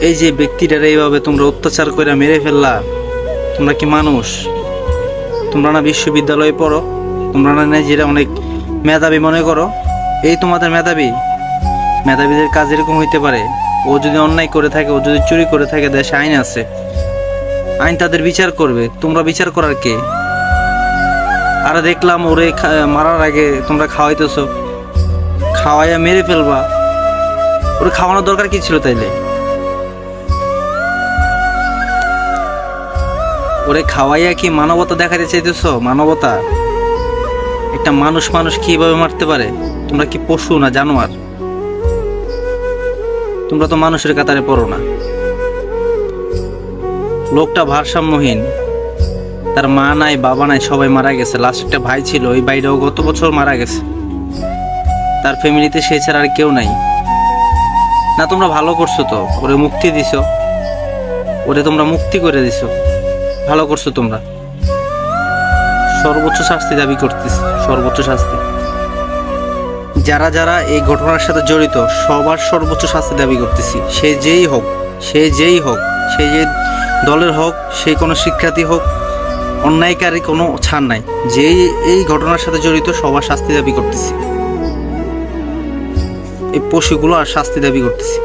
এই যে ব্যক্তিটার এইভাবে তোমরা অত্যাচার করে মেরে ফেললা, তোমরা কি মানুষ? তোমরা না বিশ্ববিদ্যালয়ে পড়ো, তোমরা না যেটা অনেক মেধাবী মনে করো, এই তোমাদের মেধাবী? মেধাবীদের কাজ এরকম হইতে পারে? ও যদি অন্যায় করে থাকে, ও যদি চুরি করে থাকে, দেশে আইন আছে, আইন তাদের বিচার করবে। তোমরা বিচার করার কে? আর দেখলাম ওরে মারার আগে তোমরা খাওয়াইতেছো, খাওয়াইয়া মেরে ফেলবা। ওরে খাওয়ানোর দরকার কি ছিল তাইলে? ওরে খাওয়াইয়া কি মানবতা দেখাতে চাইতেছো? মানবতা? একটা মানুষ মানুষ কিভাবে মারতে পারে? তোমরা কি পশু না জানোয়ার? তোমরা তো মানুষের কাতারে পড়ো না। লোকটা ভারসাম্যহীন, তার মা নাই, বাবা নাই, সবাই মারা গেছে। লাস্ট একটা ভাই ছিল, ওই ভাইটাও গত বছর মারা গেছে। তার ফ্যামিলিতে সে ছাড়া আর কেউ নাই। না, তোমরা ভালো করছো তো, ওরে মুক্তি দিছো, ওরে তোমরা মুক্তি করে দিছো, ভালো করছো তোমরা। সর্বোচ্চ শাস্তি দাবি করতেছি, সর্বোচ্চ শাস্তি। যারা যারা এই ঘটনার সাথে জড়িত সবার সর্বোচ্চ শাস্তি দাবি করতেছি। সে যেই হোক, সে যেই হোক, সে যে দলের হোক, সে কোনো শিক্ষার্থী হোক, অন্যায়কারী কোনো ছাড় নাই। যেই এই ঘটনার সাথে জড়িত সবার শাস্তি দাবি করতেছি। এই পশুগুলো আর শাস্তি দাবি করতেছি।